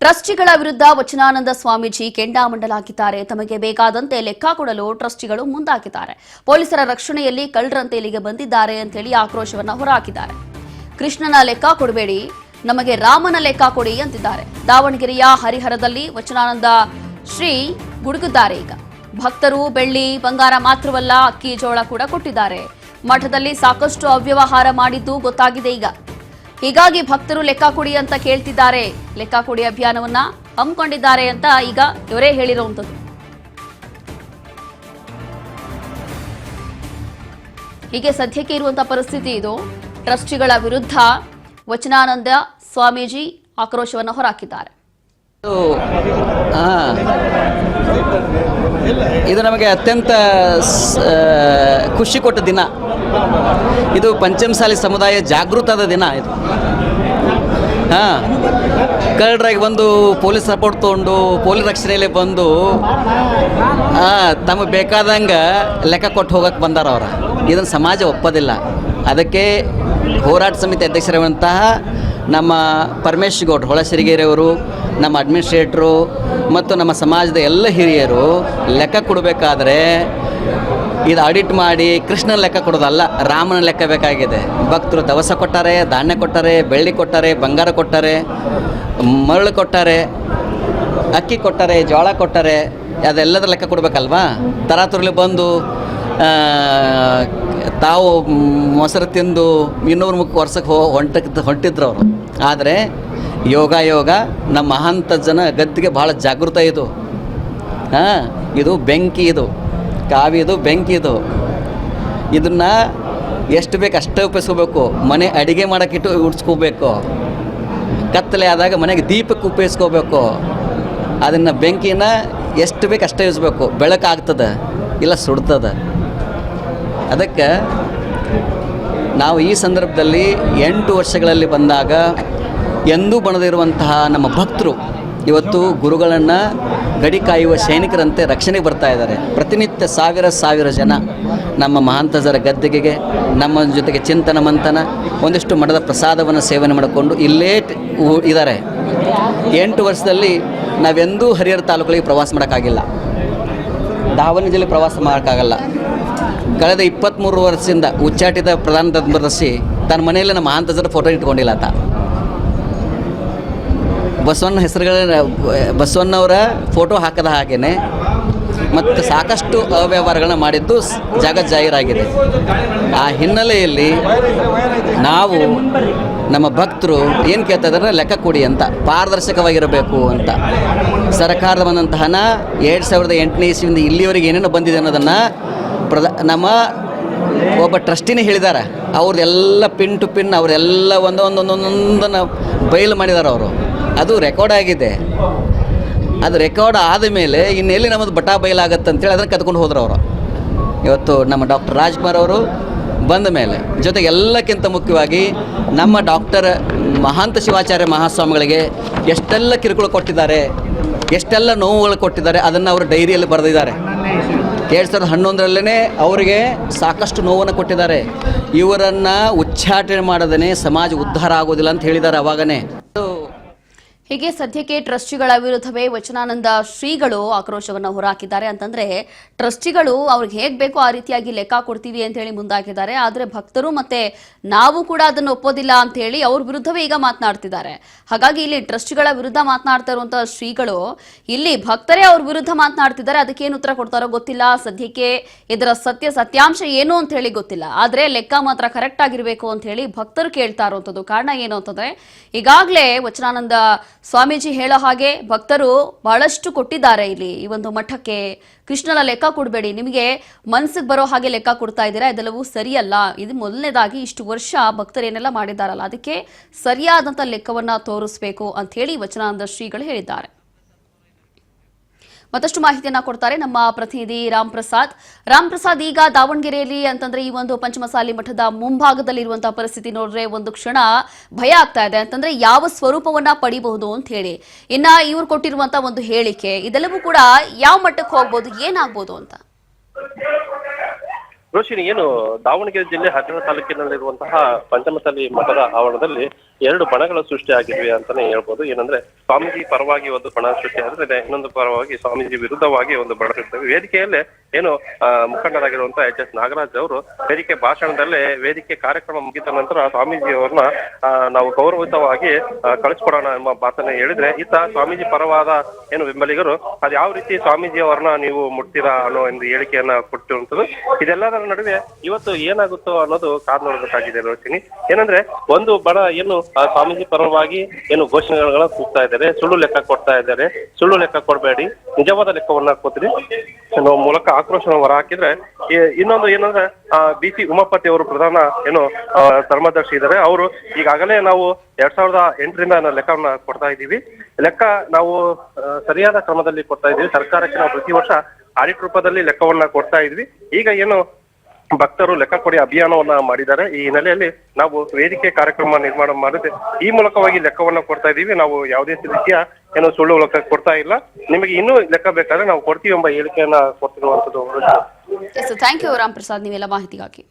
ಟ್ರಸ್ಟಿಗಳ ವಿರುದ್ಧ ವಚನಾನಂದ ಸ್ವಾಮೀಜಿ ಕೆಂಡಾಮಂಡಲಾಗಿದ್ದಾರೆ. ತಮಗೆ ಬೇಕಾದಂತೆ ಲೆಕ್ಕ ಕೊಡಲು ಟ್ರಸ್ಟಿಗಳು ಮುಂದಾಗಿದ್ದಾರೆ. ಪೊಲೀಸರ ರಕ್ಷಣೆಯಲ್ಲಿ ಕಳ್ಳರಂತೆ ಇಲ್ಲಿಗೆ ಬಂದಿದ್ದಾರೆ ಅಂತೇಳಿ ಆಕ್ರೋಶವನ್ನ ಹೊರಹಾಕಿದ್ದಾರೆ. ಕೃಷ್ಣನ ಲೆಕ್ಕ ಕೊಡಬೇಡಿ, ನಮಗೆ ರಾಮನ ಲೆಕ್ಕ ಕೊಡಿ ಅಂತಿದ್ದಾರೆ. ದಾವಣಗೆರೆಯ ಹರಿಹರದಲ್ಲಿ ವಚನಾನಂದ ಶ್ರೀ ಗುಡುಗಿದ್ದಾರೆ. ಈಗ ಭಕ್ತರು ಬೆಳ್ಳಿ ಬಂಗಾರ ಮಾತ್ರವಲ್ಲ, ಅಕ್ಕಿ ಜೋಳ ಕೂಡ ಕೊಟ್ಟಿದ್ದಾರೆ. ಮಠದಲ್ಲಿ ಸಾಕಷ್ಟು ಅವ್ಯವಹಾರ ಮಾಡಿದ್ದು ಗೊತ್ತಾಗಿದೆ. ಹೀಗಾಗಿ ಭಕ್ತರು ಲೆಕ್ಕ ಕೊಡಿ ಅಂತ ಕೇಳ್ತಿದ್ದಾರೆ. ಲೆಕ್ಕ ಕೊಡಿ ಅಭಿಯಾನವನ್ನ ಹಮ್ಮಿಕೊಂಡಿದ್ದಾರೆ ಅಂತ ಈಗ ಇವರೇ ಹೇಳಿರುವಂತದ್ದು. ಹೀಗೆ ಸದ್ಯಕ್ಕೆ ಇರುವಂತಹ ಪರಿಸ್ಥಿತಿ ಇದು. ಟ್ರಸ್ಟಿಗಳ ವಿರುದ್ಧ ವಚನಾನಂದ ಸ್ವಾಮೀಜಿ ಆಕ್ರೋಶವನ್ನು ಹೊರಹಾಕಿದ್ದಾರೆ. ಇದು ನಮಗೆ ಅತ್ಯಂತ ಖುಷಿ ಕೊಟ್ಟ ದಿನ. ಇದು ಪಂಚಮಸಾಲಿ ಸಮುದಾಯ ಜಾಗೃತದ ದಿನ. ಇದು ಕಳ್ಳರಾಗಿ ಬಂದು ಪೊಲೀಸ್ ಸಪೋರ್ಟ್ ತೊಗೊಂಡು ಪೊಲೀಸ್ ರಕ್ಷಣೆಯಲ್ಲಿ ಬಂದು ತಮಗೆ ಬೇಕಾದಂಗೆ ಲೆಕ್ಕ ಕೊಟ್ಟು ಹೋಗಕ್ಕೆ ಬಂದಾರ ಅವ್ರು. ಇದನ್ನು ಸಮಾಜ ಒಪ್ಪೋದಿಲ್ಲ. ಅದಕ್ಕೆ ಹೋರಾಟ ಸಮಿತಿ ಅಧ್ಯಕ್ಷರಿರುವಂತಹ ನಮ್ಮ ಪರಮೇಶ್ ಗೌಡ್ರು ಹೊಳಸಿರಿಗೇರಿಯವರು, ನಮ್ಮ ಅಡ್ಮಿನಿಸ್ಟ್ರೇಟ್ರು ಮತ್ತು ನಮ್ಮ ಸಮಾಜದ ಎಲ್ಲ ಹಿರಿಯರು ಲೆಕ್ಕ ಕೊಡಬೇಕಾದ್ರೆ ಇದು ಆಡಿಟ್ ಮಾಡಿ ಕೃಷ್ಣನ ಲೆಕ್ಕ ಕೊಡೋದಲ್ಲ, ರಾಮನ ಲೆಕ್ಕ ಬೇಕಾಗಿದೆ. ಭಕ್ತರು ದವಸ ಕೊಟ್ಟಾರೆ, ಧಾನ್ಯ ಕೊಟ್ಟಾರೆ, ಬೆಳ್ಳಿ ಕೊಟ್ಟಾರೆ, ಬಂಗಾರ ಕೊಟ್ಟಾರೆ, ಮರಳು ಕೊಟ್ಟಾರೆ, ಅಕ್ಕಿ ಕೊಟ್ಟಾರೆ, ಜೋಳ ಕೊಟ್ಟಾರೆ. ಅದೆಲ್ಲದರ ಲೆಕ್ಕ ಕೊಡಬೇಕಲ್ವಾ? ತರಾತುರಲ್ಲಿ ಬಂದು ತಾವು ಮೊಸರು ತಿಂದು ಇನ್ನೂರು ಮುಖ ವರ್ಷಕ್ಕೆ ಹೊಂಟಿದ್ರು ಅವರು. ಆದರೆ ಯೋಗ ನಮ್ಮ ಮಹಾಂತ ಜನ ಗದ್ದಿಗೆ ಭಾಳ ಜಾಗೃತ. ಇದು ಬೆಂಕಿ, ಇದು ಕಾವಿ, ಇದು ಬೆಂಕಿ. ಇದನ್ನು ಎಷ್ಟು ಬೇಕು ಅಷ್ಟೇ ಉಪಯೋಗಿಸ್ಕೋಬೇಕು. ಮನೆ ಅಡುಗೆ ಮಾಡೋಕ್ಕಿಟ್ಟು ಉಡ್ಸ್ಕೋಬೇಕು. ಕತ್ತಲೆ ಆದಾಗ ಮನೆಗೆ ದೀಪಕ್ಕೆ ಉಪಯೋಗಿಸ್ಕೋಬೇಕು. ಅದನ್ನು ಬೆಂಕಿನ ಎಷ್ಟು ಬೇಕು ಅಷ್ಟೇ ಯೂಸ್ಬೇಕು. ಬೆಳಕಾಗ್ತದೆ, ಇಲ್ಲ ಸುಡ್ತದೆ. ಅದಕ್ಕೆ ನಾವು ಈ ಸಂದರ್ಭದಲ್ಲಿ 8 ವರ್ಷಗಳಲ್ಲಿ ಬಂದಾಗ ಎಂದೂ ಬಣದಿರುವಂತಹ ನಮ್ಮ ಭಕ್ತರು ಇವತ್ತು ಗುರುಗಳನ್ನು ಗಡಿ ಕಾಯುವ ಸೈನಿಕರಂತೆ ರಕ್ಷಣೆಗೆ ಬರ್ತಾ ಇದ್ದಾರೆ. ಪ್ರತಿನಿತ್ಯ ಸಾವಿರ ಜನ ನಮ್ಮ ಮಹಾಂತಜರ ಗದ್ದಿಗೆಗೆ ನಮ್ಮ ಜೊತೆಗೆ ಚಿಂತನ ಮಂಥನ ಒಂದಿಷ್ಟು ಮಠದ ಪ್ರಸಾದವನ್ನು ಸೇವನೆ ಮಾಡಿಕೊಂಡು ಇಲ್ಲೇ ಇದ್ದಾರೆ. 8 ವರ್ಷದಲ್ಲಿ ನಾವೆಂದೂ ಹರಿಹರ ತಾಲೂಕುಗಳಿಗೆ ಪ್ರವಾಸ ಮಾಡೋಕ್ಕಾಗಿಲ್ಲ, ದಾವಣಗೆರೆ ಜಿಲ್ಲೆ ಪ್ರವಾಸ ಮಾಡೋಕ್ಕಾಗಲ್ಲ. ಕಳೆದ 23 ವರ್ಷದಿಂದ ಉಚ್ಚಾಟಿತ ಪ್ರಧಾನ ಧರ್ಮದರ್ಶಿ ತನ್ನ ಮನೆಯಲ್ಲಿ ನಮ್ಮ ಮಹಾಂತಜರ ಫೋಟೋ ಇಟ್ಕೊಂಡಿಲ್ಲ. ಆತ ಬಸವಣ್ಣವರ ಫೋಟೋ ಹಾಕದ ಹಾಗೇನೆ ಮತ್ತು ಸಾಕಷ್ಟು ಅವ್ಯವಹಾರಗಳನ್ನ ಮಾಡಿದ್ದು ಜಾಹೀರಾಗಿದೆ. ಆ ಹಿನ್ನೆಲೆಯಲ್ಲಿ ನಾವು ನಮ್ಮ ಭಕ್ತರು ಏನು ಕೇಳ್ತಾ ಇದ್ದಾರೆ, ಲೆಕ್ಕ ಕೊಡಿ ಅಂತ, ಪಾರದರ್ಶಕವಾಗಿರಬೇಕು ಅಂತ. ಸರ್ಕಾರದ ಬಂದಂತಹ ಹಣ 2008ನೇ ಇಸ್ವಿಯಿಂದ ಇಲ್ಲಿವರೆಗೆ ಏನೇನು ಬಂದಿದೆ ಅನ್ನೋದನ್ನು ನಮ್ಮ ಒಬ್ಬ ಟ್ರಸ್ಟಿನೇ ಹೇಳಿದ್ದಾರೆ. ಅವ್ರದ್ದೆಲ್ಲ ಪಿನ್ ಟು ಪಿನ್ ಅವರೆಲ್ಲ ಒಂದೊಂದನ್ನು ಬಯಲು ಮಾಡಿದ್ದಾರೆ ಅವರು. ಅದು ರೆಕಾರ್ಡ್ ಆಗಿದೆ. ಅದು ರೆಕಾರ್ಡ್ ಆದ ಮೇಲೆ ಇನ್ನೆಲ್ಲಿ ನಮ್ಮದು ಬಟಾ ಬಯಲಾಗತ್ತೆ ಅಂತೇಳಿ ಅದನ್ನು ಕದ್ಕೊಂಡು ಹೋದ್ರು ಅವರು. ಇವತ್ತು ನಮ್ಮ ಡಾಕ್ಟರ್ ರಾಜ್ಕುಮಾರ್ ಅವರು ಬಂದ ಮೇಲೆ, ಜೊತೆಗೆ ಎಲ್ಲಕ್ಕಿಂತ ಮುಖ್ಯವಾಗಿ ನಮ್ಮ ಡಾಕ್ಟರ್ ಮಹಾಂತ ಶಿವಾಚಾರ್ಯ ಮಹಾಸ್ವಾಮಿಗಳಿಗೆ ಎಷ್ಟೆಲ್ಲ ಕಿರುಕುಳ ಕೊಟ್ಟಿದ್ದಾರೆ, ಎಷ್ಟೆಲ್ಲ ನೋವುಗಳು ಕೊಟ್ಟಿದ್ದಾರೆ, ಅದನ್ನು ಅವರು ಡೈರಿಯಲ್ಲಿ ಬರೆದಿದ್ದಾರೆ. 2011ರಲ್ಲೇ ಅವರಿಗೆ ಸಾಕಷ್ಟು ನೋವನ್ನು ಕೊಟ್ಟಿದ್ದಾರೆ. ಇವರನ್ನು ಉಚ್ಚಾಟನೆ ಮಾಡದೇ ಸಮಾಜ ಉದ್ಧಾರ ಆಗೋದಿಲ್ಲ ಅಂತ ಹೇಳಿದ್ದಾರೆ ಅವಾಗನೇ. ಹೀಗೆ ಸದ್ಯಕ್ಕೆ ಟ್ರಸ್ಟಿಗಳ ವಿರುದ್ಧವೇ ವಚನಾನಂದ ಶ್ರೀಗಳು ಆಕ್ರೋಶವನ್ನು ಹೊರಹಾಕಿದ್ದಾರೆ. ಅಂತಂದ್ರೆ ಟ್ರಸ್ಟಿಗಳು ಅವ್ರಿಗೆ ಹೇಗೆ ಬೇಕೋ ಆ ರೀತಿಯಾಗಿ ಲೆಕ್ಕ ಕೊಡ್ತೀವಿ ಅಂತ ಹೇಳಿ ಮುಂದಾಕಿದ್ದಾರೆ. ಆದರೆ ಭಕ್ತರು ಮತ್ತೆ ನಾವು ಕೂಡ ಅದನ್ನು ಒಪ್ಪೋದಿಲ್ಲ ಅಂತ ಹೇಳಿ ಅವ್ರ ವಿರುದ್ಧವೇ ಈಗ ಮಾತನಾಡ್ತಿದ್ದಾರೆ. ಹಾಗಾಗಿ ಇಲ್ಲಿ ಟ್ರಸ್ಟಿಗಳ ವಿರುದ್ಧ ಮಾತನಾಡ್ತಾ ಇರುವಂತಹ ಶ್ರೀಗಳು ಇಲ್ಲಿ ಭಕ್ತರೇ ಅವ್ರ ವಿರುದ್ಧ ಮಾತನಾಡ್ತಿದ್ದಾರೆ. ಅದಕ್ಕೇನು ಉತ್ತರ ಕೊಡ್ತಾರೋ ಗೊತ್ತಿಲ್ಲ. ಸದ್ಯಕ್ಕೆ ಇದರ ಸತ್ಯಾಂಶ ಏನು ಅಂತ ಹೇಳಿ ಗೊತ್ತಿಲ್ಲ. ಆದ್ರೆ ಲೆಕ್ಕ ಮಾತ್ರ ಕರೆಕ್ಟ್ ಆಗಿರ್ಬೇಕು ಅಂತ ಹೇಳಿ ಭಕ್ತರು ಕೇಳ್ತಾ ಇರುವಂತದ್ದು. ಕಾರಣ ಏನು ಅಂತಂದ್ರೆ ಈಗಾಗಲೇ ವಚನಾನಂದ ಸ್ವಾಮೀಜಿ ಹೇಳೋ ಹಾಗೆ ಭಕ್ತರು ಬಹಳಷ್ಟು ಕೊಟ್ಟಿದ್ದಾರೆ. ಇಲ್ಲಿ ಈ ಒಂದು ಮಠಕ್ಕೆ ಕೃಷ್ಣನ ಲೆಕ್ಕ ಕೊಡಬೇಡಿ, ನಿಮಗೆ ಮನಸ್ಸಿಗೆ ಬರೋ ಹಾಗೆ ಲೆಕ್ಕ ಕೊಡ್ತಾ ಇದ್ದೀರಾ, ಇದೆಲ್ಲವೂ ಸರಿಯಲ್ಲ. ಇದು ಮೊದಲನೇದಾಗಿ ಇಷ್ಟು ವರ್ಷ ಭಕ್ತರೇನೆಲ್ಲ ಮಾಡಿದಾರಲ್ಲ, ಅದಕ್ಕೆ ಸರಿಯಾದಂಥ ಲೆಕ್ಕವನ್ನ ತೋರಿಸಬೇಕು ಅಂತ ಹೇಳಿ ವಚನಾನಂದ ಶ್ರೀಗಳು ಹೇಳಿದ್ದಾರೆ. ಮತ್ತಷ್ಟು ಮಾಹಿತಿಯನ್ನ ಕೊಡ್ತಾರೆ ನಮ್ಮ ಪ್ರತಿನಿಧಿ ರಾಮ್ ಪ್ರಸಾದ್. ಈಗ ದಾವಣಗೆರೆಯಲ್ಲಿ ಅಂತಂದ್ರೆ ಈ ಒಂದು ಪಂಚಮಸಾಲಿ ಮಠದ ಮುಂಭಾಗದಲ್ಲಿರುವಂತಹ ಪರಿಸ್ಥಿತಿ ನೋಡ್ರೆ ಒಂದು ಕ್ಷಣ ಭಯ ಆಗ್ತಾ ಇದೆ. ಅಂತಂದ್ರೆ ಯಾವ ಸ್ವರೂಪವನ್ನ ಪಡಿಬಹುದು ಅಂತ ಹೇಳಿ, ಇನ್ನ ಇವ್ರು ಕೊಟ್ಟಿರುವಂತಹ ಒಂದು ಹೇಳಿಕೆ ಇದೆಲ್ಲವೂ ಕೂಡ ಯಾವ ಮಟ್ಟಕ್ಕೆ ಹೋಗ್ಬೋದು, ಏನಾಗ್ಬೋದು ಅಂತ. ರೋಶಿನಿ, ಏನು ದಾವಣಗೆರೆ ಜಿಲ್ಲೆ ಹರಿಹರ ತಾಲೂಕಿನಲ್ಲಿರುವಂತಹ ಪಂಚಮಸಾಲಿ ಮಠದ ಆವರಣದಲ್ಲಿ ಎರಡು ಬಣಗಳ ಸೃಷ್ಟಿ ಆಗಿದ್ವಿ ಅಂತಾನೆ ಹೇಳ್ಬೋದು. ಏನಂದ್ರೆ ಸ್ವಾಮೀಜಿ ಪರವಾಗಿ ಒಂದು ಬಣ ಸೃಷ್ಟಿ ಆದ್ರೆ ಇನ್ನೊಂದು ಪರವಾಗಿ ಸ್ವಾಮೀಜಿ ವಿರುದ್ಧವಾಗಿ ಒಂದು ಬಣ ಸೃಷ್ಟಿ. ವೇದಿಕೆಯಲ್ಲೇ ಏನು ಮುಖಂಡರಾಗಿರುವಂತಹ ಎಚ್ ನಾಗರಾಜ್ ಅವರು ವೇದಿಕೆ ಭಾಷಣದಲ್ಲೇ ವೇದಿಕೆ ಕಾರ್ಯಕ್ರಮ ಮುಗಿದ ನಂತರ ಸ್ವಾಮೀಜಿ ಅವ್ರನ್ನ ನಾವು ಗೌರವಿತವಾಗಿ ಕಳಿಸ್ಕೊಡೋಣ ಎಂಬ ಮಾತನ್ನ ಹೇಳಿದ್ರೆ, ಈತ ಸ್ವಾಮೀಜಿ ಪರವಾದ ಏನು ಬೆಂಬಲಿಗರು ಅದ್ ಯಾವ ರೀತಿ ಸ್ವಾಮೀಜಿ ಅವರನ್ನ ನೀವು ಮುಟ್ತೀರಾ ಅನ್ನೋ ಒಂದು ಹೇಳಿಕೆಯನ್ನ ಕೊಟ್ಟಿರುವಂತದ್ದು. ಇದೆಲ್ಲದರ ನಡುವೆ ಇವತ್ತು ಏನಾಗುತ್ತೋ ಅನ್ನೋದು ಕಾದ್ ನೋಡ್ಬೇಕಾಗಿದೆ ರೋಹಿಣಿ. ಏನಂದ್ರೆ ಒಂದು ಬಣ ಏನು ಸ್ವಾಮೀಜಿ ಪರವಾಗಿ ಏನು ಘೋಷಣೆಗಳನ್ನ ಕೂಗ್ತಾ ಇದ್ದಾರೆ, ಸುಳ್ಳು ಲೆಕ್ಕ ಕೊಡ್ತಾ ಇದ್ದಾರೆ. ಸುಳ್ಳು ಲೆಕ್ಕ ಕೊಡಬೇಡಿ, ನಿಜವಾದ ಲೆಕ್ಕವನ್ನ ಕೊಡ್ತೀರಿ ಅನ್ನೋ ಮೂಲಕ ಆಕ್ರೋಶನ ಹೊರ ಹಾಕಿದ್ರೆ, ಇನ್ನೊಂದು ಏನಂದ್ರೆ BC ಉಮಾಪತಿ ಅವರು ಪ್ರಧಾನ ಏನು ಧರ್ಮದರ್ಶಿ ಇದ್ದಾರೆ. ಅವರು ಈಗಾಗಲೇ ನಾವು 2008ರಿಂದ ಲೆಕ್ಕವನ್ನ ಕೊಡ್ತಾ ಇದ್ದೀವಿ. ಲೆಕ್ಕ ನಾವು ಸರಿಯಾದ ಕ್ರಮದಲ್ಲಿ ಕೊಡ್ತಾ ಇದ್ದೀವಿ. ಸರ್ಕಾರಕ್ಕೆ ನಾವು ಪ್ರತಿ ವರ್ಷ ಆಡಿಟ್ ರೂಪದಲ್ಲಿ ಲೆಕ್ಕವನ್ನ ಕೊಡ್ತಾ ಇದ್ವಿ. ಈಗ ಏನು ಭಕ್ತರು ಲೆಕ್ಕ ಕೊಡಿ ಅಭಿಯಾನವನ್ನ ಮಾಡಿದ್ದಾರೆ. ಈ ಹಿನ್ನೆಲೆಯಲ್ಲಿ ನಾವು ವೇದಿಕೆ ಕಾರ್ಯಕ್ರಮ ನಿರ್ಮಾಣ ಮಾಡಿದ್ರೆ ಈ ಮೂಲಕವಾಗಿ ಲೆಕ್ಕವನ್ನ ಕೊಡ್ತಾ ಇದೀವಿ. ನಾವು ಯಾವುದೇ ರೀತಿಯ ಏನು ಸುಳ್ಳು ಲೆಕ್ಕ ಕೊಡ್ತಾ ಇಲ್ಲ. ನಿಮಗೆ ಇನ್ನೂ ಲೆಕ್ಕ ಬೇಕಾದ್ರೆ ನಾವು ಕೊಡ್ತೀವಿ ಎಂಬ ಹೇಳಿಕೆಯನ್ನ ಕೊಡ್ತಿರುವಂತದ್ದು. ಥ್ಯಾಂಕ್ ಯು ರಾಮ್ ಪ್ರಸಾದ್, ನೀವೆಲ್ಲ ಮಾಹಿತಿಗಾಗಿ.